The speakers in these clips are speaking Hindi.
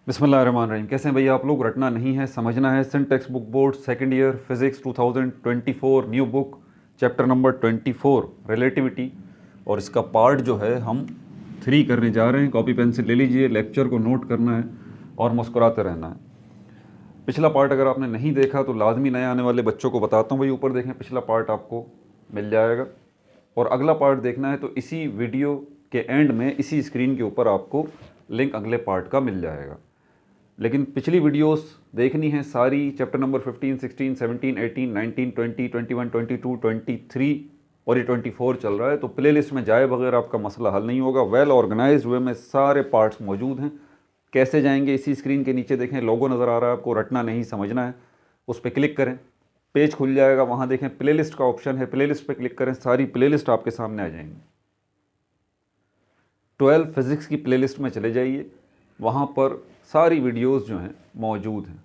बिस्मिल्लाहिर्रहमानिर्रहीम। कैसे हैं भैया आप लोग? रटना नहीं है, समझना है। Sindh text book board second year physics 2024 new book chapter number 24 relativity. और इसका पार्ट जो है हम 3 करने जा रहे हैं। कॉपी पेंसिल ले लीजिए, लेक्चर को नोट करना है और मुस्कुराते रहना है। पिछला पार्ट अगर आपने नहीं देखा तो लाजमी नए आने वाले बच्चों को बताता हूँ भाई, ऊपर देखें, पिछला पार्ट आपको मिल जाएगा। और अगला पार्ट देखना है तो इसी वीडियो के एंड में इसी स्क्रीन के ऊपर आपको लिंक अगले पार्ट का मिल जाएगा। लेकिन पिछली वीडियोस देखनी है सारी, चैप्टर नंबर 15, 16, 17, 18, 19, 20, 21, 22, 23 और ये 24 चल रहा है। तो प्ले लिस्ट में जाए बगैर आपका मसला हल नहीं होगा। वेल ऑर्गेनाइज्ड वे में सारे पार्ट्स मौजूद हैं। कैसे जाएंगे? इसी स्क्रीन के नीचे देखें, लोगो नज़र आ रहा है आपको, रटना नहीं समझना है। उस पर क्लिक करें, पेज खुल जाएगा, वहाँ देखें प्ले लिस्ट का ऑप्शन है, प्ले लिस्ट पर क्लिक करें, सारी प्ले लिस्ट आपके सामने आ जाएंगी। 12 फिज़िक्स की प्ले लिस्ट में चले जाइए, वहाँ पर सारी वीडियोस जो हैं मौजूद हैं,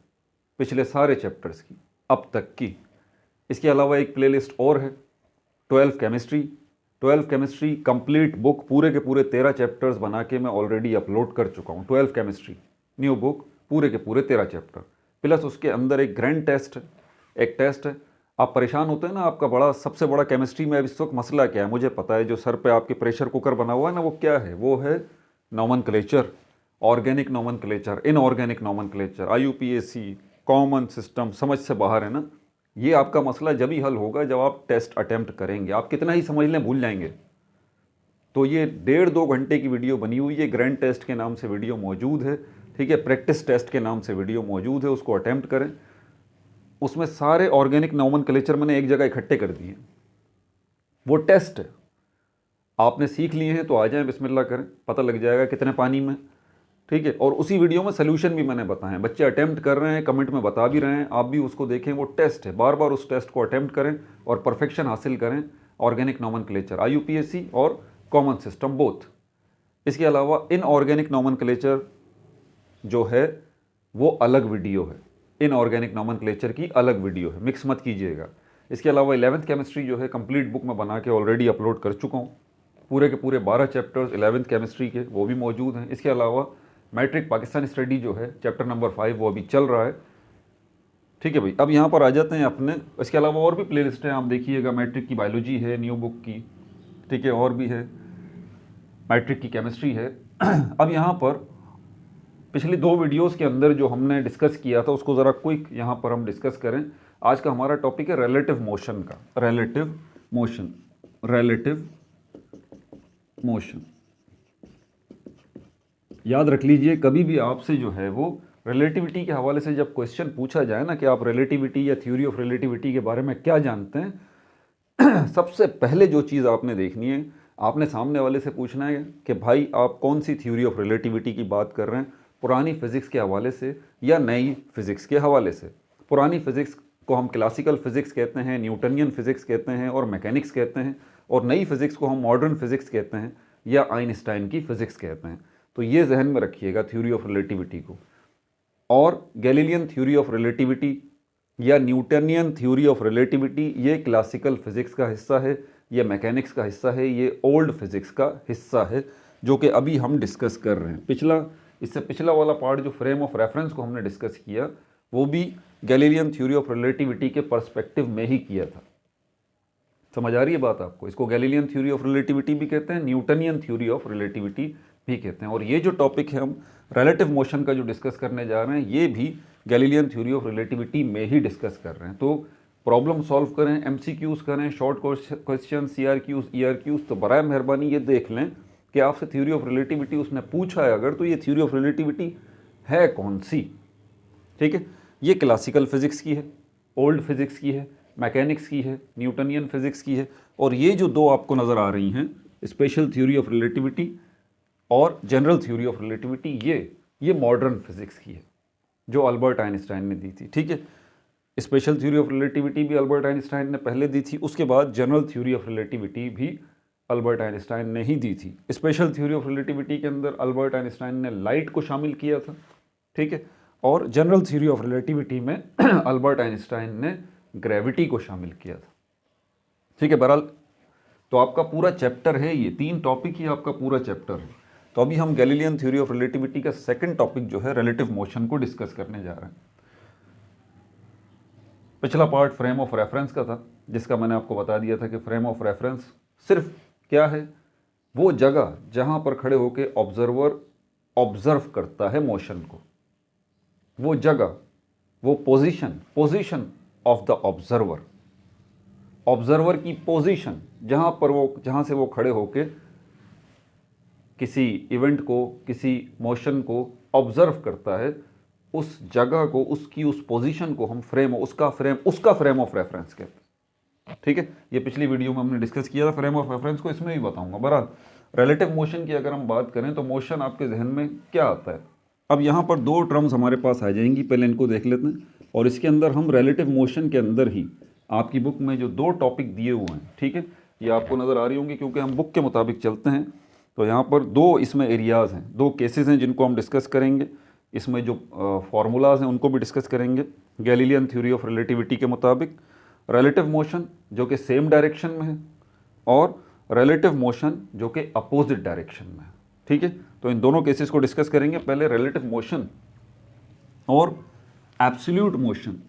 पिछले सारे चैप्टर्स की अब तक की। इसके अलावा एक प्लेलिस्ट और है 12 केमिस्ट्री। 12 केमिस्ट्री कंप्लीट बुक, पूरे के पूरे 13 चैप्टर्स बना के मैं ऑलरेडी अपलोड कर चुका हूँ। 12 केमिस्ट्री न्यू बुक, पूरे के पूरे 13 चैप्टर, प्लस उसके अंदर एक ग्रैंड टेस्ट, एक टेस्ट है। आप परेशान होते हैं ना, आपका बड़ा सबसे बड़ा केमिस्ट्री में अब इस वक्त मसला क्या है मुझे पता है। जो सर पे आपके प्रेशर कुकर बना हुआ है ना, वो क्या है? वो है nomenclature, organic nomenclature, inorganic nomenclature, IUPAC, common system, समझ से बाहर है ना। ये आपका मसला जब ही हल होगा जब आप टेस्ट अटेम्प्ट करेंगे। आप कितना ही समझ लें, भूल जाएंगे। तो ये 1.5-2 घंटे की वीडियो बनी हुई है, ग्रैंड टेस्ट के नाम से वीडियो मौजूद है, ठीक है, प्रैक्टिस टेस्ट के नाम से वीडियो मौजूद है, उसको अटेम्प्ट करें। उसमें सारे ऑर्गेनिक नोमेनक्लेचर मैंने एक जगह इकट्ठे कर दिए। वो टेस्ट है, आपने सीख लिए हैं तो आ जाएं, बिस्मिल्लाह करें, पता लग जाएगा कितने पानी में, ठीक है। और उसी वीडियो में सोल्यूशन भी मैंने बताए हैं। बच्चे अटेम्प्ट कर रहे हैं, कमेंट में बता भी रहे हैं, आप भी उसको देखें। वो टेस्ट है, बार बार उस टेस्ट को अटेम्प्ट करें और परफेक्शन हासिल करें। ऑर्गेनिक नोमेनक्लेचर, IUPAC और कॉमन सिस्टम बोथ। इसके अलावा इनऑर्गेनिक नोमेनक्लेचर जो है वो अलग वीडियो है, इनऑर्गेनिक नोमेनक्लेचर की अलग वीडियो है, मिक्स मत कीजिएगा। इसके अलावा 11th केमिस्ट्री जो है कंप्लीट बुक में बना के ऑलरेडी अपलोड कर चुका हूँ। पूरे के पूरे 12 चैप्टर्स 11th केमिस्ट्री के वो भी मौजूद हैं। इसके अलावा मैट्रिक पाकिस्तान स्टडी जो है चैप्टर नंबर 5 वो अभी चल रहा है, ठीक है भाई। अब यहाँ पर आ जाते हैं अपने। इसके अलावा और भी प्ले लिस्ट है, आप देखिएगा। मैट्रिक की बायोलॉजी है न्यू बुक की, ठीक है, और भी है, मैट्रिक की केमिस्ट्री है। अब यहाँ पर पिछली 2 वीडियोस के अंदर जो हमने डिस्कस किया था उसको ज़रा क्विक यहाँ पर हम डिस्कस करें। आज का हमारा टॉपिक है रिलेटिव मोशन का, रिलेटिव मोशन, रिलेटिव मोशन। याद रख लीजिए, कभी भी आपसे जो है वो रिलेटिविटी के हवाले से जब क्वेश्चन पूछा जाए ना कि आप रिलेटिविटी या थ्योरी ऑफ रिलेटिविटी के बारे में क्या जानते हैं, सबसे पहले जो चीज़ आपने देखनी है, आपने सामने वाले से पूछना है कि भाई आप कौन सी थ्योरी ऑफ रिलेटिविटी की बात कर रहे हैं, पुरानी फिज़िक्स के हवाले से या नई फिज़िक्स के हवाले से। पुरानी फिज़िक्स को हम क्लासिकल फिज़िक्स कहते हैं, न्यूटनियन फिज़िक्स कहते हैं और मैकेनिक्स कहते हैं, और नई फिज़िक्स को हम मॉडर्न फिज़िक्स कहते हैं या आइंस्टाइन की फ़िज़िक्स कहते हैं। तो ये जहन में रखिएगा थ्योरी ऑफ रिलेटिविटी को। और गैलीलियन थ्योरी ऑफ रिलेटिविटी या न्यूटनियन थ्योरी ऑफ रिलेटिविटी ये क्लासिकल फिज़िक्स का हिस्सा है, ये मैकेनिक्स का हिस्सा है, ये ओल्ड फिज़िक्स का हिस्सा है, जो कि अभी हम डिस्कस कर रहे हैं। इससे पिछला वाला पार्ट जो फ्रेम ऑफ रेफरेंस को हमने डिस्कस किया वो भी गैलीलियन थ्योरी ऑफ रिलेटिविटी के पर्सपेक्टिव में ही किया था। समझ आ रही है बात आपको? इसको गैलीलियन थ्योरी ऑफ रिलेटिविटी भी कहते हैं, न्यूटनियन थ्योरी ऑफ रिलेटिविटी भी कहते हैं। और ये जो टॉपिक है हम रिलेटिव मोशन का जो डिस्कस करने जा रहे हैं, ये भी गैलीलियन थ्योरी ऑफ रिलेटिविटी में ही डिस्कस कर रहे हैं। तो प्रॉब्लम सॉल्व करें, MCQs करें, शॉर्ट क्वेश्चन, CRQs, ERQs, तो बराए मेहरबानी ये देख लें कि आपसे थ्योरी ऑफ रिलेटिविटी उसने पूछा है अगर, तो ये थ्योरी ऑफ रिलेटिविटी है कौन सी, ठीक है। ये क्लासिकल फिज़िक्स की है, ओल्ड फिज़िक्स की है, मैकेनिक्स की है, न्यूटनियन फिज़िक्स की है। और ये जो 2 आपको नज़र आ रही हैं, स्पेशल थ्योरी ऑफ रिलेटिविटी और जनरल थ्योरी ऑफ रिलेटिविटी, ये मॉडर्न फिज़िक्स की है जो अल्बर्ट आइंस्टाइन ने दी थी, ठीक है। स्पेशल थ्योरी ऑफ रिलेटिविटी भी अल्बर्ट आइंस्टाइन ने पहले दी थी, उसके बाद जनरल थ्योरी ऑफ रिलेटिविटी भी अल्बर्ट आइंस्टाइन ने ही दी थी। स्पेशल थ्योरी ऑफ रिलेटिविटी के अंदर अल्बर्ट आइंस्टाइन ने लाइट को शामिल किया था, ठीक है, और जनरल थ्योरी ऑफ रिलेटिविटी में अल्बर्ट आइंस्टाइन ने ग्रेविटी को शामिल किया था, ठीक है। बहरहाल तो आपका पूरा चैप्टर है, ये 3 टॉपिक ही आपका पूरा चैप्टर है। तो अभी हम गैलीलियन थ्योरी ऑफ रिलेटिविटी का सेकंड टॉपिक जो है रिलेटिव मोशन को डिस्कस करने जा रहे हैं। पिछला पार्ट फ्रेम ऑफ रेफरेंस का था, जिसका मैंने आपको बता दिया था कि फ्रेम ऑफ रेफरेंस सिर्फ क्या है, वो जगह जहां पर खड़े होकर ऑब्जर्वर ऑब्जर्व करता है मोशन को, वो जगह, वो position of the observer, observer की पोजीशन जहां से वो खड़े होके किसी इवेंट को, किसी मोशन को ऑब्जर्व करता है, उस जगह को, उसकी उस पोजीशन को हम उसका फ्रेम ऑफ रेफरेंस कहते हैं। ठीक है, ये पिछली वीडियो में हमने डिस्कस किया था फ्रेम ऑफ रेफरेंस को, इसमें भी बताऊंगा। बहरहाल रिलेटिव मोशन की अगर हम बात करें तो मोशन आपके जहन में क्या आता है। अब यहाँ पर दो टर्म्स हमारे पास आ जाएंगी, पहले इनको देख लेते हैं, और इसके अंदर हम रिलेटिव मोशन के अंदर ही आपकी बुक में जो दो टॉपिक दिए हुए हैं, ठीक है, ये आपको नज़र आ रही होंगी क्योंकि हम बुक के मुताबिक चलते हैं। तो यहाँ पर दो इसमें एरियाज़ हैं, दो केसेस हैं जिनको हम डिस्कस करेंगे। इसमें जो फार्मूलाज हैं उनको भी डिस्कस करेंगे। गैलीलियन थ्योरी ऑफ रिलेटिविटी के मुताबिक रिलेटिव मोशन जो कि सेम डायरेक्शन में है, और रिलेटिव मोशन जो कि अपोजिट डायरेक्शन में है। ठीक है, तो इन दोनों केसेस को डिस्कस करेंगे। पहले रिलेटिव मोशन और एब्सोल्यूट मोशन,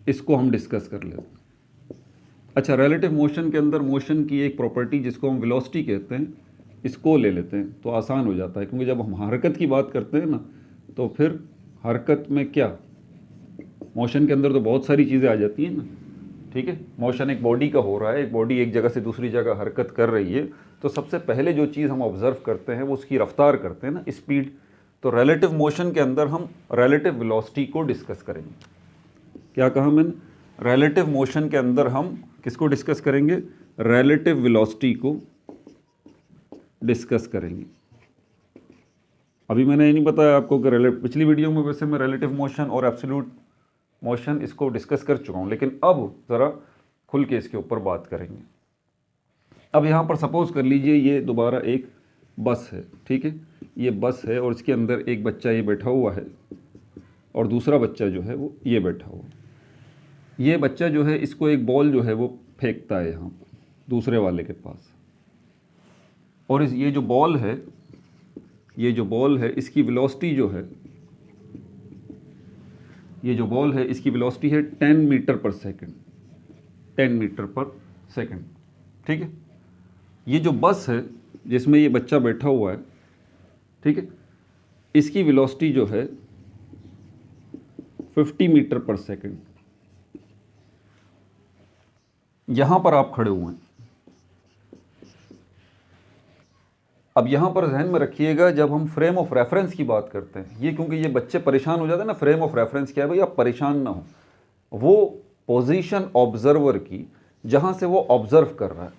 इसको हम डिस्कस कर लेते हैं। अच्छा, रिलेटिव मोशन के अंदर मोशन की एक प्रॉपर्टी जिसको हम वेलोसिटी कहते हैं, इसको ले लेते हैं तो आसान हो जाता है, क्योंकि जब हम हरकत की बात करते हैं ना, तो फिर हरकत में क्या, मोशन के अंदर तो बहुत सारी चीज़ें आ जाती हैं ना। ठीक है, मोशन एक बॉडी का हो रहा है, एक बॉडी एक जगह से दूसरी जगह हरकत कर रही है, तो सबसे पहले जो चीज़ हम ऑब्जर्व करते हैं वो उसकी रफ्तार करते हैं ना, स्पीड। तो रिलेटिव मोशन के अंदर हम रिलेटिव वेलोसिटी को डिस्कस करेंगे। क्या कहा मैंने? रिलेटिव मोशन के अंदर हम किसको डिस्कस करेंगे? रिलेटिव वेलोसिटी को डिस्कस करेंगे। अभी मैंने ये नहीं बताया आपको कि पिछली वीडियो में वैसे मैं रिलेटिव मोशन और एब्सोल्यूट मोशन इसको डिस्कस कर चुका हूँ, लेकिन अब ज़रा खुल के इसके ऊपर बात करेंगे। अब यहाँ पर सपोज कर लीजिए ये दोबारा एक बस है, ठीक है, ये बस है और इसके अंदर एक बच्चा ये बैठा हुआ है और दूसरा बच्चा जो है वो ये बैठा हुआ। ये बच्चा जो है इसको एक बॉल जो है वो फेंकता है यहाँ पर दूसरे वाले के पास, और ये जो बॉल है इसकी वेलोसिटी जो है, ये जो बॉल है इसकी वेलोसिटी है 10 मीटर पर सेकंड, 10 मीटर पर सेकंड। ठीक है, ये जो बस है जिसमें ये बच्चा बैठा हुआ है, ठीक है, इसकी वेलोसिटी जो है 50 मीटर पर सेकंड। यहां पर आप खड़े हुए हैं। अब यहाँ पर ध्यान में रखिएगा, जब हम फ्रेम ऑफ रेफरेंस की बात करते हैं, ये क्योंकि ये बच्चे परेशान हो जाते हैं ना, फ्रेम ऑफ रेफरेंस क्या है भाई, आप परेशान ना हो, वो पोजीशन ऑब्जर्वर की जहाँ से वो ऑब्जर्व कर रहा है,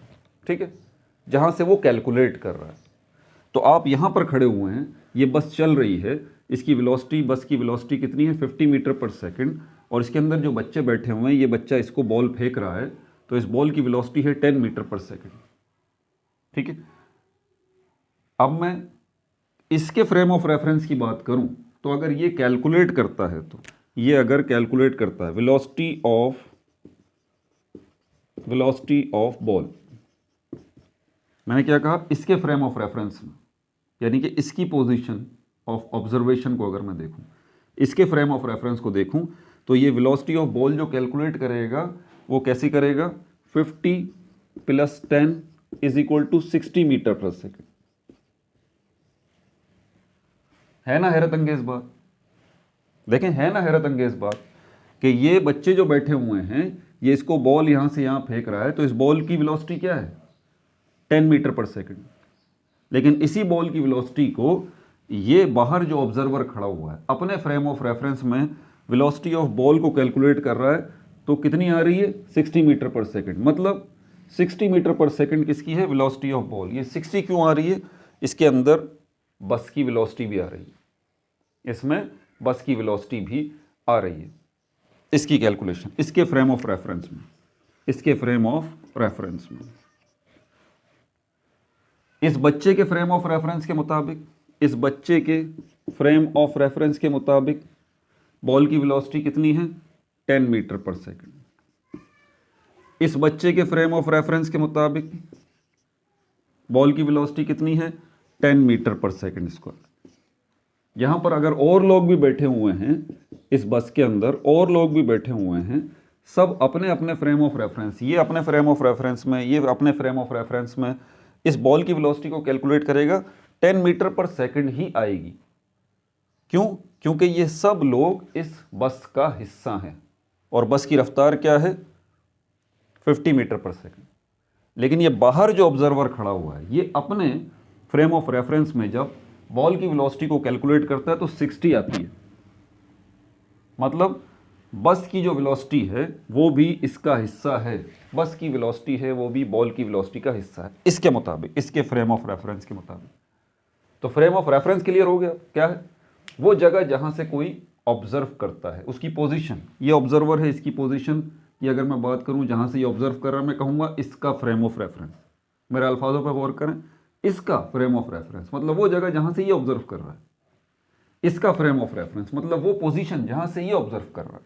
ठीक है, जहाँ से वो कैलकुलेट कर रहा है। तो आप यहाँ पर खड़े हुए हैं, ये बस चल रही है, इसकी वेलोसिटी, बस की वेलोसिटी कितनी है? 50 मीटर पर सेकेंड, और इसके अंदर जो बच्चे बैठे हुए हैं, ये बच्चा इसको बॉल फेंक रहा है, तो इस बॉल की वेलोसिटी है 10 मीटर पर सेकेंड। ठीक है, अब मैं इसके फ्रेम ऑफ रेफरेंस की बात करूं तो अगर ये कैलकुलेट करता है, तो ये अगर कैलकुलेट करता है वेलोसिटी ऑफ बॉल, मैंने क्या कहा? इसके फ्रेम ऑफ रेफरेंस में, यानी कि इसकी पोजीशन ऑफ ऑब्जर्वेशन को अगर मैं देखूं, इसके फ्रेम ऑफ रेफरेंस को देखूं, तो ये वेलोसिटी ऑफ बॉल जो कैलकुलेट करेगा वो कैसे करेगा? 50 + 10 = 60 मीटर पर सेकेंड। है ना हैरत अंगेज बात? देखें, है ना हैरत अंगेज बात कि ये बच्चे जो बैठे हुए हैं, ये इसको बॉल यहां से यहां फेंक रहा है, तो इस बॉल की वेलोसिटी क्या है? 10 मीटर पर सेकेंड। लेकिन इसी बॉल की वेलोसिटी को ये बाहर जो ऑब्जर्वर खड़ा हुआ है अपने फ्रेम ऑफ रेफरेंस में वेलोसिटी ऑफ बॉल को कैलकुलेट कर रहा है, तो कितनी आ रही है? 60 मीटर पर सेकेंड। मतलब 60 मीटर पर सेकेंड किसकी है? Velocity of ball. ये 60 क्यों आ रही है? इसके अंदर बस की वेलोसिटी भी आ रही है, इसमें बस की वेलोसिटी भी आ रही है। इसकी कैलकुलेशन इसके फ्रेम ऑफ रेफरेंस में, इसके फ्रेम ऑफ रेफरेंस में, इस बच्चे के फ्रेम ऑफ रेफरेंस के मुताबिक, इस बच्चे के फ्रेम ऑफ रेफरेंस के मुताबिक बॉल की वेलोसिटी कितनी है? 10 मीटर पर सेकेंड। इस बच्चे के फ्रेम ऑफ रेफरेंस के मुताबिक बॉल की वेलोसिटी कितनी है? 10 मीटर पर सेकंड स्क्वायर। यहाँ पर अगर और लोग भी बैठे हुए हैं इस बस के अंदर, और लोग भी बैठे हुए हैं, सब अपने अपने फ्रेम ऑफ रेफरेंस, ये अपने फ्रेम ऑफ रेफरेंस में, ये अपने फ्रेम ऑफ रेफरेंस में इस बॉल की वेलोसिटी को कैलकुलेट करेगा, 10 मीटर पर सेकंड ही आएगी। क्यों? क्योंकि ये सब लोग इस बस का हिस्सा हैं और बस की रफ्तार क्या है? 50 मीटर पर सेकंड। लेकिन ये बाहर जो ऑब्जर्वर खड़ा हुआ है, ये अपने फ्रेम ऑफ रेफरेंस में जब बॉल की वेलोसिटी को कैलकुलेट करता है तो 60 आती है। मतलब बस की जो वेलोसिटी है वो भी इसका हिस्सा है, बस की वेलोसिटी है वो भी बॉल की वेलोसिटी का हिस्सा है, इसके मुताबिक, इसके फ्रेम ऑफ रेफरेंस के मुताबिक। तो फ्रेम ऑफ रेफरेंस क्लियर हो गया? क्या है? वो जगह जहां से कोई ऑब्जर्व करता है, उसकी पोजीशन, ये ऑब्जर्वर है, इसकी पोजीशन की अगर मैं बात करूं जहां से ये ऑब्जर्व कर रहा है, मैं कहूंगा इसका फ्रेम ऑफ रेफरेंस। मेरे अल्फाजों पर गौर करें, इसका फ्रेम ऑफ रेफरेंस मतलब वो जगह जहां से ये ऑब्जर्व कर रहा है, इसका फ्रेम ऑफ रेफरेंस मतलब वो पोजीशन जहां से ये ऑब्जर्व कर रहा है,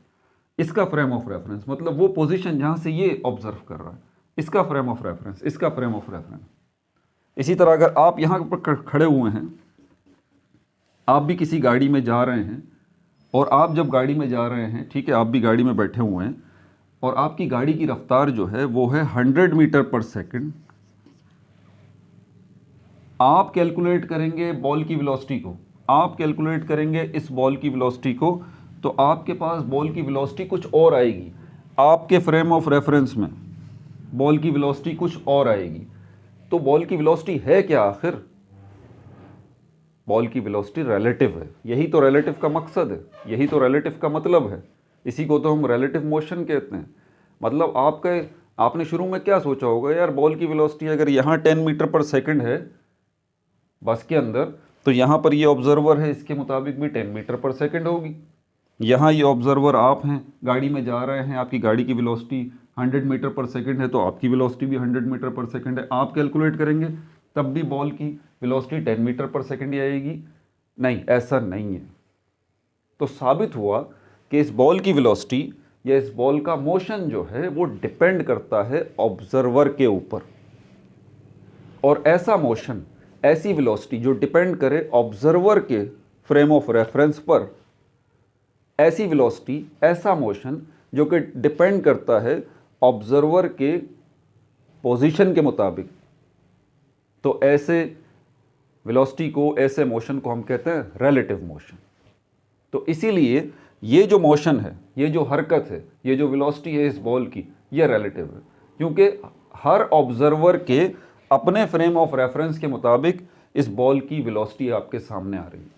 इसका फ्रेम ऑफ रेफरेंस मतलब वो पोजीशन जहां से ये ऑब्जर्व कर रहा है, इसका फ्रेम ऑफ रेफरेंस, इसका फ्रेम ऑफ रेफरेंस। इसी तरह अगर आप यहां पर खड़े हुए हैं, आप भी किसी गाड़ी में जा रहे हैं, और आप जब गाड़ी में जा रहे हैं, ठीक है, आप भी गाड़ी में बैठे हुए हैं, और आपकी गाड़ी की रफ्तार जो है वो है 100 मीटर पर सेकंड। आप कैलकुलेट करेंगे बॉल की वेलोसिटी को, आप कैलकुलेट करेंगे इस बॉल की वेलोसिटी को, तो आपके पास बॉल की वेलोसिटी कुछ और आएगी, आपके फ्रेम ऑफ रेफरेंस में बॉल की वेलोसिटी कुछ और आएगी। तो बॉल की वेलोसिटी है क्या आखिर? बॉल की वेलोसिटी रिलेटिव है। यही तो रिलेटिव का मकसद है, यही तो रिलेटिव का मतलब है, इसी को तो हम रिलेटिव मोशन कहते हैं। मतलब आपने शुरू में क्या सोचा होगा, यार बॉल की वेलोसिटी अगर यहाँ 10 मीटर पर सेकंड है बस के अंदर, तो यहाँ पर ये ऑब्जर्वर है, इसके मुताबिक भी 10 मीटर पर सेकंड होगी। यहाँ ये ऑब्जर्वर आप हैं, गाड़ी में जा रहे हैं, आपकी गाड़ी की वेलोसिटी 100 मीटर पर सेकंड है, तो आपकी वेलोसिटी भी 100 मीटर पर सेकंड है। आप कैलकुलेट करेंगे तब भी बॉल की वेलोसिटी 10 मीटर पर सेकंड ही आएगी? नहीं, ऐसा नहीं है। तो साबित हुआ कि इस बॉल की वेलोसिटी या इस बॉल का मोशन जो है वो डिपेंड करता है ऑब्जर्वर के ऊपर। और ऐसा मोशन, ऐसी वेलोसिटी जो डिपेंड करे ऑब्जर्वर के फ्रेम ऑफ रेफरेंस पर, ऐसी वेलोसिटी, ऐसा मोशन जो कि डिपेंड करता है ऑब्जर्वर के पोजीशन के मुताबिक, तो ऐसे वेलोसिटी को, ऐसे मोशन को हम कहते हैं रिलेटिव मोशन। तो इसीलिए ये जो मोशन है, ये जो हरकत है, ये जो वेलोसिटी है इस बॉल की, ये रिलेटिव है, क्योंकि हर ऑब्जर्वर के अपने फ्रेम ऑफ रेफरेंस के मुताबिक इस बॉल की वेलोसिटी आपके सामने आ रही है।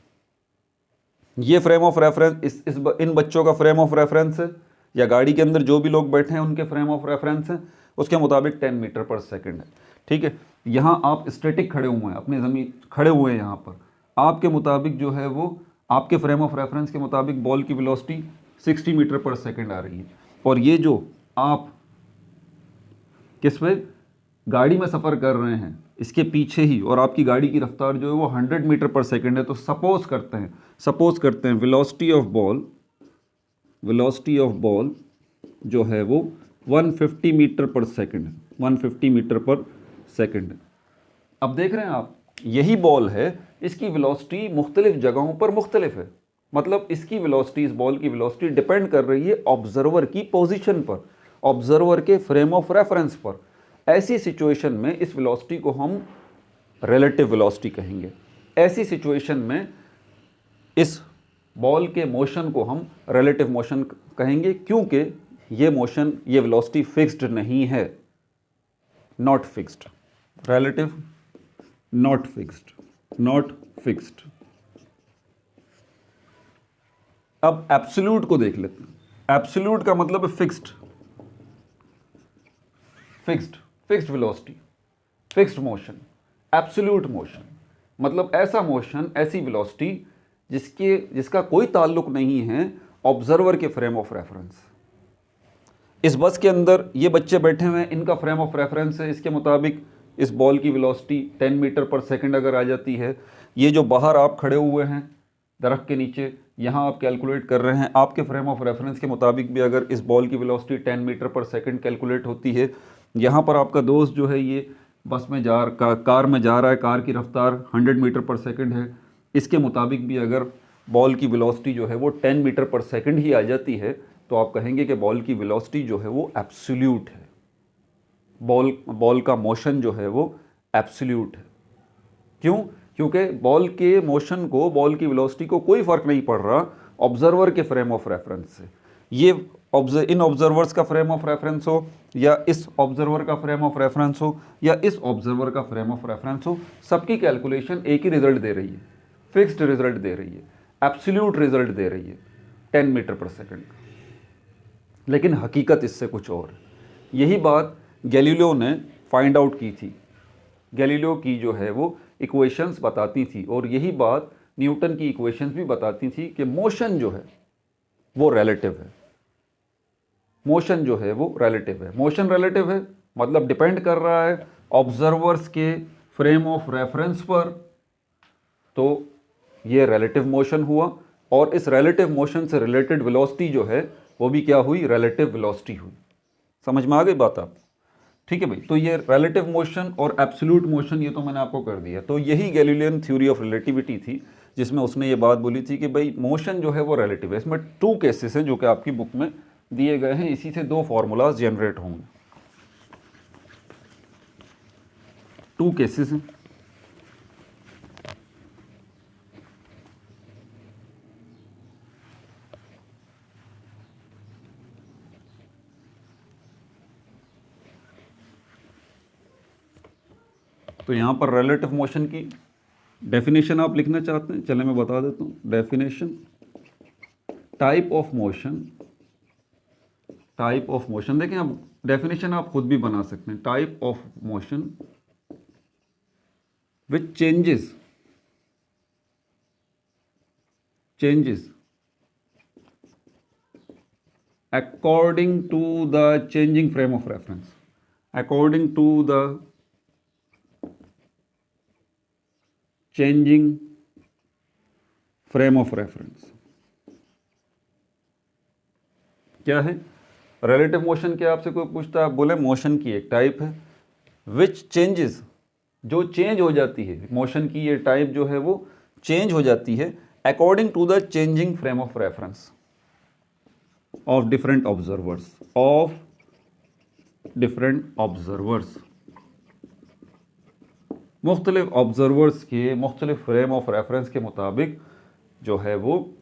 ये फ्रेम ऑफ रेफरेंस इन बच्चों का फ्रेम ऑफ रेफरेंस है, या गाड़ी के अंदर जो भी लोग बैठे हैं उनके फ्रेम ऑफ रेफरेंस है, उसके मुताबिक 10 मीटर पर सेकंड है। ठीक है, यहाँ आप स्टैटिक खड़े हुए हैं, अपने ज़मीन खड़े हुए हैं, यहाँ पर आपके मुताबिक जो है वो, आपके फ्रेम ऑफ रेफरेंस के मुताबिक बॉल की वेलोसिटी 60 मीटर पर सेकंड आ रही है। और ये जो आप किस पे गाड़ी में सफ़र कर रहे हैं, इसके पीछे ही, और आपकी गाड़ी की रफ्तार जो है वो 100 मीटर पर सेकंड है, तो सपोज करते हैं वेलोसिटी ऑफ बॉल जो है वो 150 मीटर पर सेकंड है, 150 मीटर पर सेकंड है। अब देख रहे हैं आप, यही बॉल है, इसकी वेलोसिटी मुख्तलिफ जगहों पर मुख्तलिफ है। मतलब इसकी वेलोसिटी, इस बॉल की वेलोसिटी डिपेंड कर रही है ऑब्जर्वर की पोजीशन पर, ऑब्जर्वर के फ्रेम ऑफ रेफरेंस पर। ऐसी सिचुएशन में इस वेलोसिटी को हम रिलेटिव वेलोसिटी कहेंगे। ऐसी सिचुएशन में इस बॉल के मोशन को हम रिलेटिव मोशन कहेंगे, क्योंकि ये मोशन, ये वेलोसिटी फिक्स्ड नहीं है, not fixed, relative, not fixed. अब एब्सोल्यूट को देख लेते हैं। एब्सोल्यूट का मतलब है fixed velocity, fixed motion. Absolute motion मतलब ऐसा मोशन, ऐसी वेलोसिटी जिसका कोई ताल्लुक नहीं है ऑब्जर्वर के फ्रेम ऑफ रेफरेंस। इस बस के अंदर ये बच्चे बैठे हुए हैं, इनका फ्रेम ऑफ रेफरेंस है, इसके मुताबिक इस बॉल की वेलोसिटी 10 मीटर पर सेकंड अगर आ जाती है। ये जो बाहर आप खड़े हुए हैं दरख्त के नीचे, यहाँ आप कैलकुलेट कर रहे हैं, आपके फ्रेम ऑफ रेफरेंस के मुताबिक भी अगर इस बॉल की वेलोसिटी 10 मीटर पर सेकंड कैलकुलेट होती है, यहाँ पर आपका दोस्त जो है ये बस में कार में जा रहा है, कार की रफ्तार 100 मीटर पर सेकंड है, इसके मुताबिक भी अगर बॉल की वेलोसिटी जो है वो 10 मीटर पर सेकंड ही आ जाती है तो आप कहेंगे कि बॉल की वेलोसिटी जो है वो एब्सोल्यूट है, बॉल का मोशन जो है वो एब्सोल्यूट है। क्यों? क्योंकि बॉल के मोशन को, बॉल की वेलोसिटी को कोई फ़र्क नहीं पड़ रहा ऑब्जर्वर के फ्रेम ऑफ रेफरेंस से। ये इन ऑब्जर्वर्स का फ्रेम ऑफ रेफरेंस हो या इस ऑब्जर्वर का फ्रेम ऑफ रेफरेंस हो या इस ऑब्जर्वर का फ्रेम ऑफ रेफरेंस हो, सबकी कैलकुलेशन एक ही रिजल्ट दे रही है, फिक्स्ड रिजल्ट दे रही है, एब्सोल्यूट रिजल्ट दे रही है 10 मीटर पर सेकंड। लेकिन हकीकत इससे कुछ और है। यही बात गैलीलियो ने फाइंड आउट की थी। गैलीलियो की जो है वो इक्वेशंस बताती थी और यही बात न्यूटन की इक्वेशंस भी बताती थी कि मोशन जो है वो रिलेटिव है। मोशन जो है वो रिलेटिव है। मोशन रिलेटिव है मतलब डिपेंड कर रहा है ऑब्जर्वर्स के फ्रेम ऑफ रेफरेंस पर, तो ये रिलेटिव मोशन हुआ और इस रिलेटिव मोशन से रिलेटेड वेलोसिटी जो है वो भी क्या हुई, रिलेटिव वेलोसिटी हुई। समझ में आ गई बात आप? ठीक है भाई, तो ये रिलेटिव मोशन और एब्सोल्यूट मोशन ये तो मैंने आपको कर दिया। तो यही गैलीलियन थ्योरी ऑफ रिलेटिविटी थी जिसमें उसने ये बात बोली थी कि भाई मोशन जो है वो रिलेटिव है। इसमें 2 केसेस हैं जो कि आपकी बुक में दिए गए हैं, इसी से 2 फॉर्मूलाज जनरेट होंगे। 2 केसेस हैं। तो यहाँ पर रिलेटिव मोशन की डेफिनेशन आप लिखना चाहते हैं, चले मैं बता देता हूँ। डेफिनेशन, टाइप ऑफ मोशन, देखें आप डेफिनेशन आप खुद भी बना सकते हैं। Type of motion which changes according to the changing frame of reference, according to the changing frame of reference। क्या है रिलेटिव मोशन? क्या आपसे कोई पूछता है, आप बोले मोशन की एक टाइप है विच चेंजेस, जो चेंज हो जाती है, मोशन की ये टाइप जो है वो चेंज हो जाती है according to the changing frame of reference of different observers, मुख्तलिफ ऑब्जर्वर्स के मुख्तलिफ फ्रेम ऑफ रेफरेंस के मुताबिक जो है वो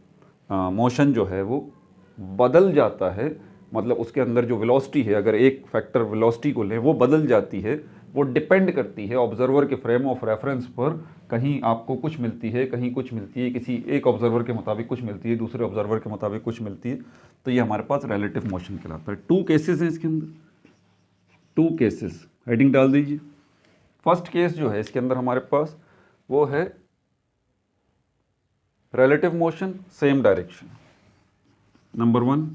मोशन जो है वो बदल जाता है। मतलब उसके अंदर जो वेलोसिटी है, अगर एक फैक्टर वेलोसिटी को लें, वो बदल जाती है, वो डिपेंड करती है ऑब्जर्वर के फ्रेम ऑफ रेफरेंस पर। कहीं आपको कुछ मिलती है, कहीं कुछ मिलती है, किसी एक ऑब्जर्वर के मुताबिक कुछ मिलती है, दूसरे ऑब्जर्वर के मुताबिक कुछ मिलती है। तो ये हमारे पास रिलेटिव मोशन कहलाता है। 2 केसेस हैं इसके अंदर, 2 केसेस, हेडिंग डाल दीजिए। फर्स्ट केस जो है इसके अंदर हमारे पास वो है relative motion same direction. Number 1,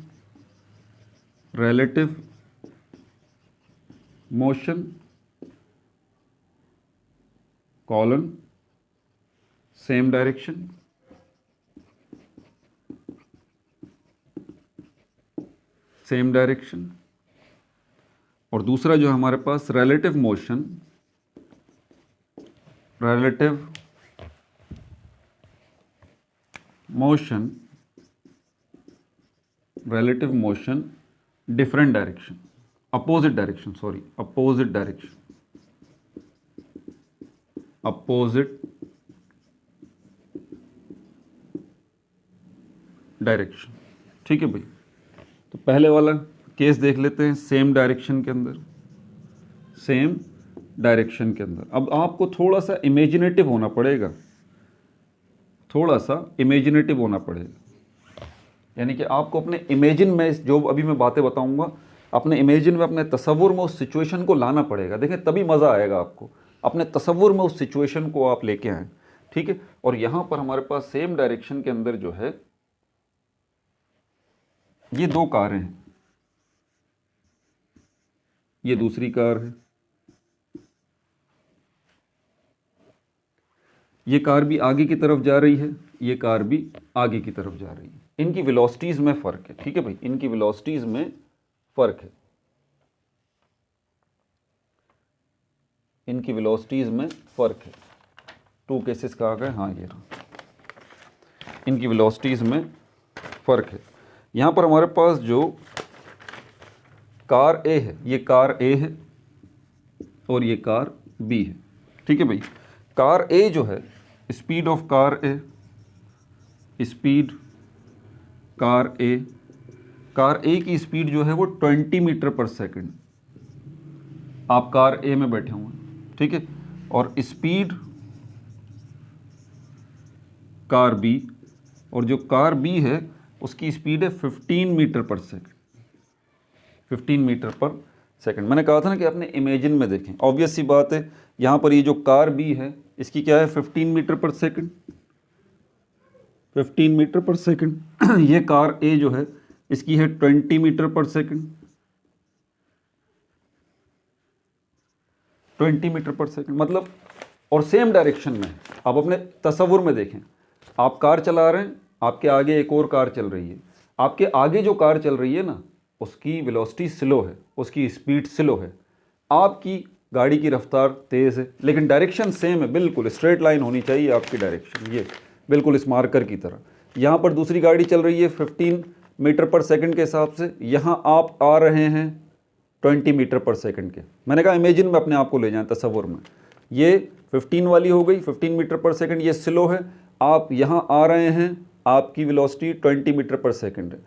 relative motion colon same direction, और दूसरा जो हमारे पास relative motion different direction, opposite direction. ठीक है भाई, तो पहले वाला केस देख लेते हैं सेम डायरेक्शन के अंदर। अब आपको थोड़ा सा इमेजिनेटिव होना पड़ेगा, यानी कि आपको अपने इमेजिन में, जो अभी मैं बातें बताऊंगा, अपने इमेजिन में, अपने तसव्वुर में उस सिचुएशन को लाना पड़ेगा। देखें तभी मज़ा आएगा आपको, अपने तसव्वुर में उस सिचुएशन को आप लेके आएँ। ठीक है, और यहाँ पर हमारे पास सेम डायरेक्शन के अंदर जो है ये 2 कारें हैं, ये दूसरी कार है, ये कार भी आगे की तरफ जा रही है, ये कार भी आगे की तरफ जा रही है। इनकी वेलोसिटीज़ में फ़र्क है। ठीक है भाई, इनकी वेलोसिटीज़ में फ़र्क है। इनकी वेलोसिटीज़ में फ़र्क है। 2 केसेस कहा गया, हाँ ये रहा, इनकी वेलोसिटीज़ में फ़र्क है। यहाँ पर हमारे पास जो कार ए है, ये कार ए है और ये कार बी है, ठीक है भाई। कार ए जो है, speed of car A, speed car A की स्पीड जो है वो 20 मीटर पर सेकंड। आप कार ए में बैठे हुए हैं, ठीक है, और स्पीड कार बी, और जो कार बी है उसकी स्पीड है 15 मीटर पर सेकंड। 15 मीटर पर सेकंड। मैंने कहा था ना कि आपने इमेजिन में देखें, ऑब्वियस सी बात है, यहाँ पर ये जो कार बी है इसकी क्या है 15 मीटर पर सेकंड, 15 मीटर पर सेकंड। ये कार ए जो है इसकी है 20 मीटर पर सेकंड, 20 मीटर पर सेकंड मतलब, और सेम डायरेक्शन में। आप अपने तसव्वुर में देखें, आप कार चला रहे हैं, आपके आगे एक और कार चल रही है, आपके आगे जो कार चल रही है ना उसकी वेलोसिटी स्लो है, उसकी स्पीड स्लो है, आपकी गाड़ी की रफ्तार तेज़ है, लेकिन डायरेक्शन सेम है, बिल्कुल स्ट्रेट लाइन होनी चाहिए आपकी डायरेक्शन, ये बिल्कुल इस मार्कर की तरह। यहाँ पर दूसरी गाड़ी चल रही है 15 मीटर पर सेकंड के हिसाब से, यहाँ आप आ रहे हैं 20 मीटर पर सेकंड के। मैंने कहा इमेजिन में अपने आप को ले जाएं तसव्वुर में, ये 15 वाली हो गई 15 मीटर पर सेकंड, ये स्लो है, आप यहाँ आ रहे हैं, आपकी वेलोसिटी 20 मीटर पर सेकंड है।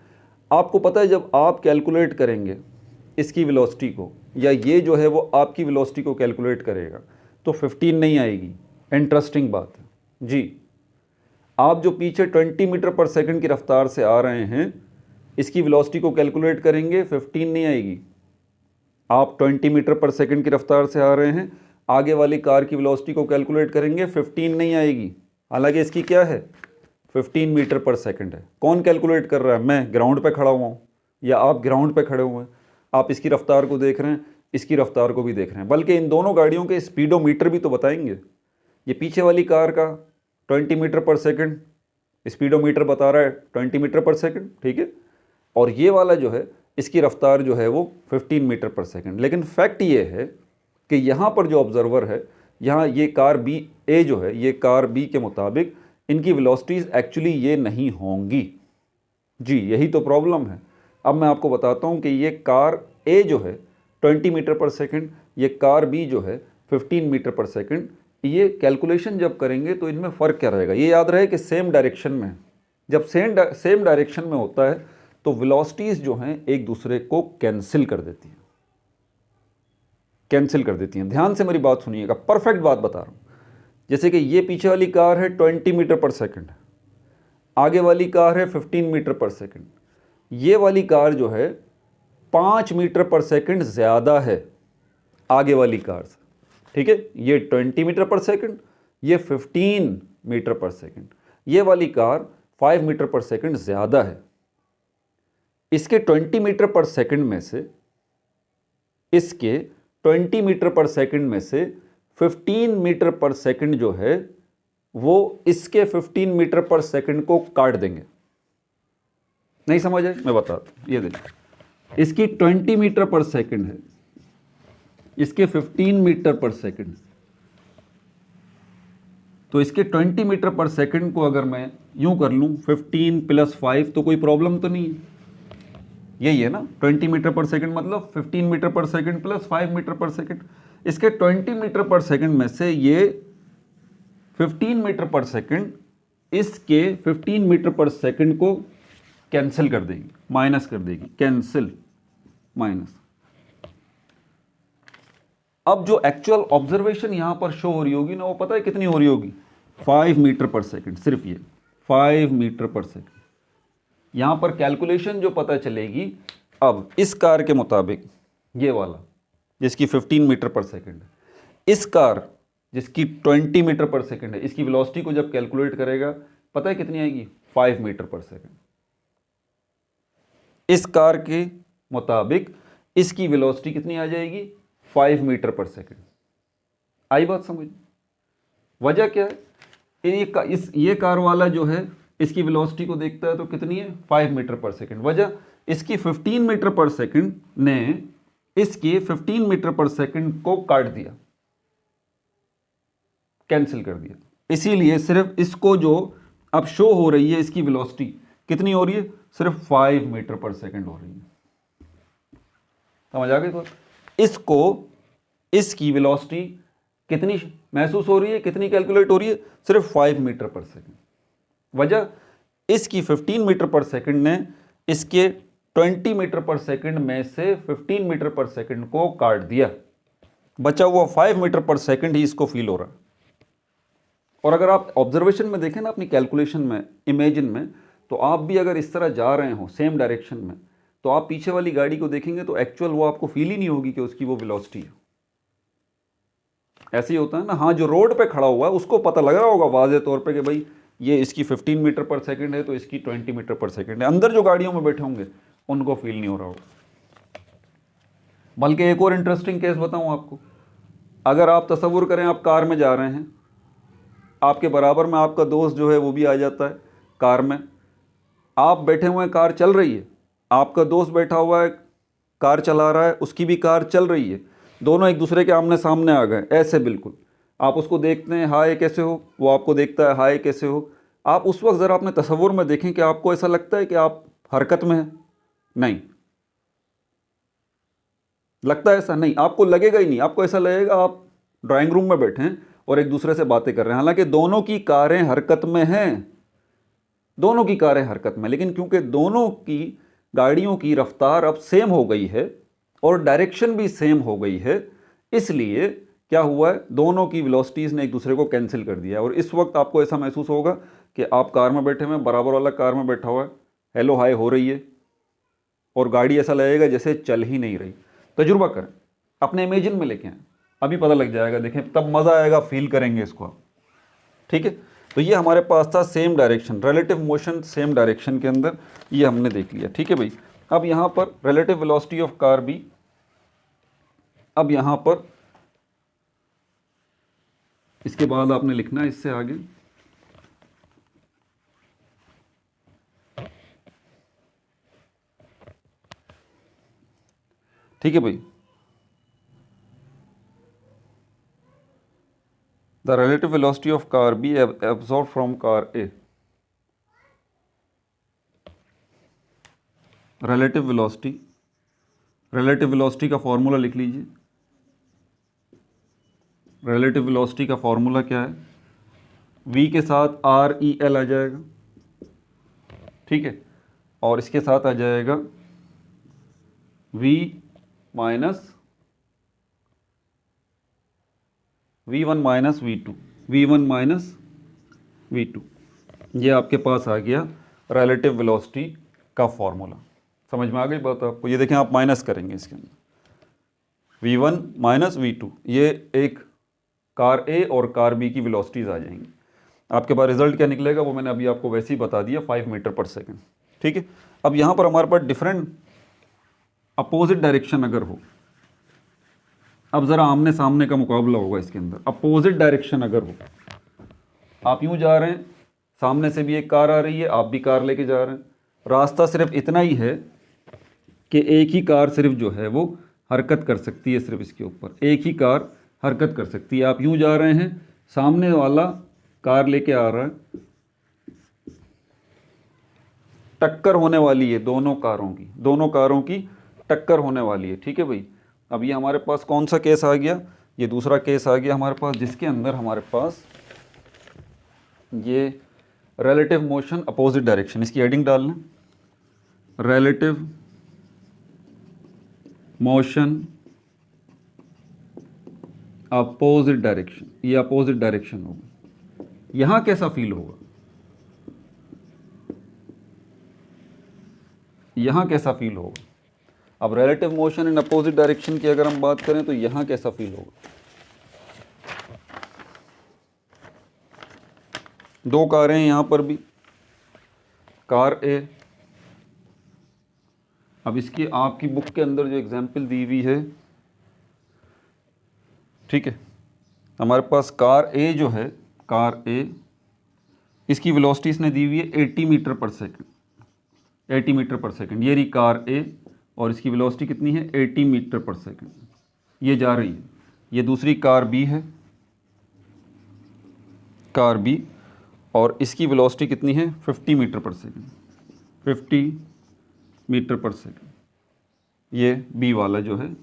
आपको पता है जब आप कैलकुलेट करेंगे इसकी वेलोसिटी को, या ये जो है वो आपकी वेलोसिटी को कैलकुलेट करेगा, तो 15 नहीं आएगी। इंटरेस्टिंग बात है जी, आप जो पीछे 20 मीटर पर सेकंड की रफ्तार से आ रहे हैं इसकी वेलोसिटी को कैलकुलेट करेंगे 15 नहीं आएगी। आप 20 मीटर पर सेकंड की रफ्तार से आ रहे हैं, आगे वाली कार की वेलोसिटी को कैलकुलेट करेंगे 15 नहीं आएगी, हालांकि इसकी क्या है 15 मीटर पर सेकंड है। कौन कैलकुलेट कर रहा है? मैं ग्राउंड पे खड़ा हुआ हूँ या आप ग्राउंड पे खड़े हुए हैं, आप इसकी रफ्तार को देख रहे हैं, इसकी रफ्तार को भी देख रहे हैं, बल्कि इन दोनों गाड़ियों के स्पीडोमीटर भी तो बताएंगे। ये पीछे वाली कार का 20 मीटर पर सेकंड स्पीडोमीटर बता रहा है 20 मीटर पर सेकंड, ठीक है, और ये वाला जो है इसकी रफ्तार जो है वो 15 मीटर पर सेकंड। लेकिन फैक्ट ये है कि यहाँ पर जो ऑब्जर्वर है, यहाँ ये कार बी ए जो है, ये कार बी के मुताबिक इनकी वेलोसिटीज़ एक्चुअली ये नहीं होंगी जी, यही तो प्रॉब्लम है। अब मैं आपको बताता हूँ कि ये कार ए जो है 20 मीटर पर सेकंड, ये कार बी जो है 15 मीटर पर सेकंड, ये कैलकुलेशन जब करेंगे तो इनमें फ़र्क क्या रहेगा? ये याद रहे कि सेम डायरेक्शन में है। जब सेम डायरेक्शन में होता है तो वेलोसिटीज़ जो हैं एक दूसरे को कैंसिल कर देती हैं, कैंसिल कर देती हैं। ध्यान से मेरी बात सुनिएगा, परफेक्ट बात बता रहा हूँ। जैसे कि ये पीछे वाली कार है 20 मीटर पर सेकंड, आगे वाली कार है 15 मीटर पर सेकंड, ये वाली कार जो है 5 मीटर पर सेकंड ज़्यादा है आगे वाली कार से, ठीक है। ये 20 मीटर पर सेकंड, ये 15 मीटर पर सेकंड, ये वाली कार 5 मीटर पर सेकंड ज़्यादा है। इसके 20 मीटर पर सेकंड में से, इसके 20 मीटर पर सेकंड में से 15 मीटर पर सेकंड जो है वो इसके 15 मीटर पर सेकंड को काट देंगे। नहीं समझ आए? मैं बताता हूं, ये देखिए, इसकी 20 मीटर पर सेकंड है, इसके 15 मीटर पर सेकंड, तो इसके 20 मीटर पर सेकंड को अगर मैं यूं कर लूं 15 + 5 तो कोई प्रॉब्लम तो नहीं है। यही है ना, 20 मीटर पर सेकंड मतलब 15 मीटर पर सेकंड + 5 मीटर पर सेकंड। इसके 20 मीटर पर सेकंड में से ये 15 मीटर पर सेकंड इसके 15 मीटर पर सेकंड को कैंसिल कर देगी, माइनस कर देगी, कैंसिल माइनस। अब जो एक्चुअल ऑब्जर्वेशन यहां पर शो हो रही होगी ना, वो पता है कितनी हो रही होगी? 5 मीटर पर सेकंड, सिर्फ ये 5 मीटर पर सेकंड। यहां पर कैलकुलेशन जो पता चलेगी, अब इस कार के मुताबिक ये वाला जिसकी 15 मीटर पर सेकंड है, इस कार जिसकी 20 मीटर पर सेकंड है, इसकी वेलोसिटी को जब कैलकुलेट करेगा पता है कितनी आएगी? 5 मीटर पर सेकंड। इस कार के मुताबिक इसकी वेलोसिटी कितनी आ जाएगी? 5 मीटर पर सेकंड। आई बात समझ? वजह क्या है? ये कार वाला जो है इसकी वेलोसिटी को देखता है तो कितनी है? 5 मीटर पर सेकंड। वजह, इसकी 15 मीटर पर सेकंड ने इसके 15 मीटर पर सेकंड को काट दिया। कैंसिल कर दिया। इसीलिए सिर्फ इसको जो अब शो हो रही है, इसकी वेलोसिटी कितनी हो रही है, सिर्फ 5 मीटर पर सेकंड हो रही है। समझ आ गई बात? इसको, इसकी वेलोसिटी कितनी महसूस हो रही है, कितनी कैलकुलेट हो रही है, सिर्फ 5 मीटर पर सेकंड। वजह, इसकी 15 मीटर पर सेकंड ने इसके 20 मीटर पर सेकंड में से 15 मीटर पर सेकंड को काट दिया, बचा हुआ 5 मीटर पर सेकंड ही इसको फील हो रहा है। और अगर आप ऑब्जर्वेशन में देखें ना, अपनी कैलकुलेशन में, इमेजिन में, तो आप भी अगर इस तरह जा रहे हो सेम डायरेक्शन में, तो आप पीछे वाली गाड़ी को देखेंगे तो एक्चुअल वो आपको फील ही नहीं होगी कि उसकी वो वेलोसिटी है। ऐसे ही होता है ना। हाँ, जो रोड पे खड़ा हुआ है उसको पता लग रहा होगा वाज़े तौर पे कि भाई ये इसकी 15 मीटर पर सेकंड है तो इसकी 20 मीटर पर सेकंड है। अंदर जो गाड़ियों में बैठे होंगे उनको फील नहीं हो रहा होगा। बल्कि एक और इंटरेस्टिंग केस बताऊं आपको। अगर आप तसव्वुर करें, आप कार में जा रहे हैं, आपके बराबर में आपका दोस्त जो है वो भी आ जाता है कार में, आप बैठे हुए हैं, कार चल रही है, आपका दोस्त बैठा हुआ है, कार चला रहा है, उसकी भी कार चल रही है, दोनों एक दूसरे के आमने सामने आ गए, ऐसे बिल्कुल। आप उसको देखते हैं, हाय कैसे हो, वो आपको देखता है, हाय कैसे हो। आप उस वक्त ज़रा अपने तसव्वुर में देखें कि आपको ऐसा लगता है कि आप हरकत में हैं? नहीं, लगता है ऐसा? नहीं, आपको लगेगा ही नहीं। आपको ऐसा लगेगा आप ड्राइंग रूम में बैठे हैं और एक दूसरे से बातें कर रहे हैं, हालांकि दोनों की कारें हरकत में हैं, दोनों की कारें हरकत में। लेकिन क्योंकि दोनों की गाड़ियों की रफ्तार अब सेम हो गई है और डायरेक्शन भी सेम हो गई है, इसलिए क्या हुआ है, दोनों की वेलोसिटीज़ ने एक दूसरे को कैंसिल कर दिया। और इस वक्त आपको ऐसा महसूस होगा कि आप कार में बैठे हुए, बराबर वाला कार में बैठा हुआ है, हेलो हाय हो रही है, और गाड़ी ऐसा लगेगा जैसे चल ही नहीं रही। तजुर्बा करें, अपने इमेजिन में लेके आएं, अभी पता लग जाएगा, देखें तब मज़ा आएगा, फील करेंगे इसको आप। ठीक है, तो ये हमारे पास था same direction, relative motion same direction के अंदर, ये हमने देख लिया। ठीक है भाई, अब यहाँ पर रिलेटिव वेलोसिटी ऑफ कार भी, अब यहाँ पर इसके बाद आपने लिखना है इससे आगे, ठीक है भाई। The relative velocity of car B absorbed from car A. relative velocity का फॉर्मूला लिख लीजिए। relative velocity का फॉर्मूला क्या है, V के साथ REL आ जाएगा, ठीक है, और इसके साथ आ जाएगा V minus V1 minus V2, V1 minus V2। ये आपके पास आ गया रिलेटिव वेलोसिटी का फॉर्मूला। समझ में आ गई बात आपको? ये देखें, आप माइनस करेंगे इसके अंदर V1 माइनस V2, ये एक कार A और कार B की वेलोसिटीज़ आ जाएंगी। आपके पास रिजल्ट क्या निकलेगा वो मैंने अभी आपको वैसे ही बता दिया, 5 मीटर पर सेकंड। ठीक है, अब यहाँ पर हमारे पास डिफरेंट अपोजिट डायरेक्शन अगर हो, अब ज़रा आमने सामने का मुकाबला होगा इसके अंदर। अपोजिट डायरेक्शन अगर हो, आप यूँ जा रहे हैं, सामने से भी एक कार आ रही है, आप भी कार लेके जा रहे हैं, रास्ता सिर्फ इतना ही है कि एक ही कार सिर्फ जो है वो हरकत कर सकती है, सिर्फ इसके ऊपर एक ही कार हरकत कर सकती है। आप यूँ जा रहे हैं, सामने वाला कार लेके आ रहा है, टक्कर होने वाली है दोनों कारों की टक्कर होने वाली है। ठीक है भाई, अब ये हमारे पास कौन सा केस आ गया, ये दूसरा केस आ गया हमारे पास, जिसके अंदर हमारे पास ये रिलेटिव मोशन अपोजिट डायरेक्शन, इसकी हेडिंग डालना, रिलेटिव मोशन अपोजिट डायरेक्शन, ये अपोजिट डायरेक्शन होगा। यहाँ कैसा फील होगा, यहाँ कैसा फील होगा। अब relative motion in opposite direction की अगर हम बात करें तो यहाँ कैसा फील होगा। दो कारें हैं यहाँ पर भी, कार ए, अब इसकी आपकी बुक के अंदर जो एग्जाम्पल दी हुई है, ठीक है, हमारे पास कार ए जो है, कार ए, इसकी वेलोसिटी इसने दी हुई है 80 मीटर पर सेकंड, 80 मीटर पर सेकंड। ये रही कार ए और इसकी वेलोसिटी कितनी है, 80 मीटर पर सेकंड, ये जा रही है। ये दूसरी कार बी है, कार बी, और इसकी वेलोसिटी कितनी है 50 मीटर पर सेकंड, 50 मीटर पर सेकंड। ये बी वाला जो है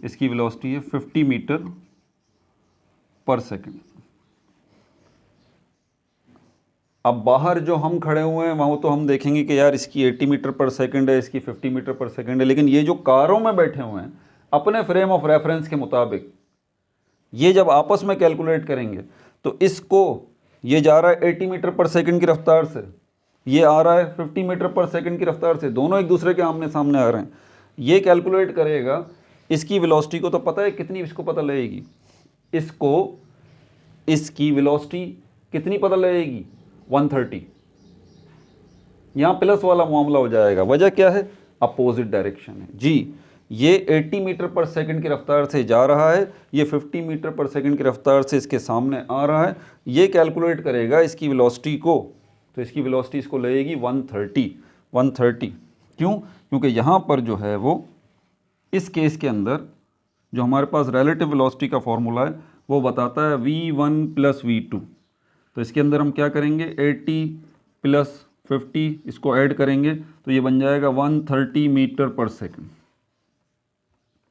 इसकी वेलोसिटी है 50 मीटर पर सेकंड। अब बाहर जो हम खड़े हुए हैं वहाँ तो हम देखेंगे कि यार इसकी 80 मीटर पर सेकंड है, इसकी 50 मीटर पर सेकंड है, लेकिन ये जो कारों में बैठे हुए हैं अपने फ्रेम ऑफ रेफरेंस के मुताबिक ये जब आपस में कैलकुलेट करेंगे तो इसको ये जा रहा है 80 मीटर पर सेकंड की रफ्तार से, ये आ रहा है 50 मीटर पर सेकंड की रफ्तार से, दोनों एक दूसरे के आमने सामने आ रहे हैं। ये कैलकुलेट करेगा, इसकी वेलोसिटी को तो पता है कितनी इसको पता लगेगी, इसको इसकी वेलोसिटी कितनी पता लगेगी 130। यहाँ प्लस वाला मामला हो जाएगा, वजह क्या है, अपोजिट डायरेक्शन है जी। ये 80 मीटर पर सेकंड की रफ्तार से जा रहा है, ये 50 मीटर पर सेकंड की रफ्तार से इसके सामने आ रहा है। ये कैलकुलेट करेगा इसकी वेलोसिटी को, तो इसकी वेलोसिटी इसको लगेगी 130। क्यों? क्योंकि यहाँ पर जो है वो इस केस के अंदर जो हमारे पास रिलेटिव वेलोसिटी का फॉर्मूला है वो बताता है v1 + v2। तो इसके अंदर हम क्या करेंगे, 80 + 50 इसको ऐड करेंगे तो ये बन जाएगा 130 मीटर पर सेकंड।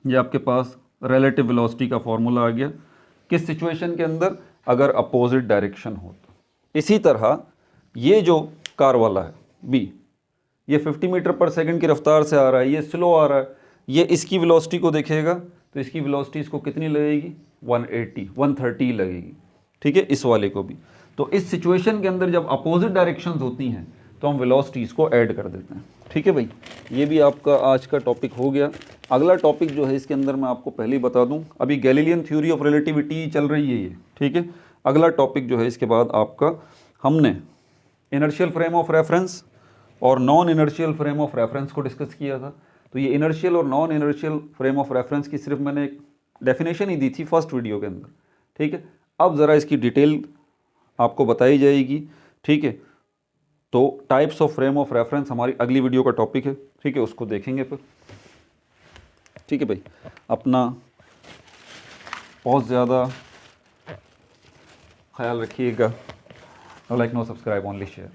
ये आपके पास रिलेटिव वेलोसिटी का फॉर्मूला आ गया। किस सिचुएशन के अंदर, अगर अपोजिट डायरेक्शन हो तो। इसी तरह ये जो कार वाला है बी, ये 50 मीटर पर सेकंड की रफ्तार से आ रहा है, ये स्लो आ रहा है, ये इसकी वेलोसिटी को देखेगा तो इसकी वेलोसिटी इसको कितनी लगेगी 130 लगेगी, ठीक है, इस वाले को भी। तो इस सिचुएशन के अंदर जब अपोजिट डायरेक्शंस होती हैं तो हम वेलोसिटीज़ को ऐड कर देते हैं, ठीक है भाई। ये भी आपका आज का टॉपिक हो गया। अगला टॉपिक जो है इसके अंदर मैं आपको पहले ही बता दूं, अभी गैलीलियन थ्योरी ऑफ रिलेटिविटी चल रही है ये, ठीक है। अगला टॉपिक जो है इसके बाद आपका, हमने इनर्शियल फ्रेम ऑफ रेफरेंस और non inertial frame of reference को डिस्कस किया था। तो ये इनर्शियल और non inertial frame of reference की सिर्फ मैंने एक डेफिनेशन ही दी थी फर्स्ट वीडियो के अंदर, ठीक है। अब ज़रा इसकी डिटेल आपको बताई जाएगी, ठीक है। तो types of frame of reference हमारी अगली वीडियो का टॉपिक है, ठीक है, उसको देखेंगे फिर, ठीक है भाई। अपना बहुत ज़्यादा ख्याल रखिएगा। Like no subscribe only share.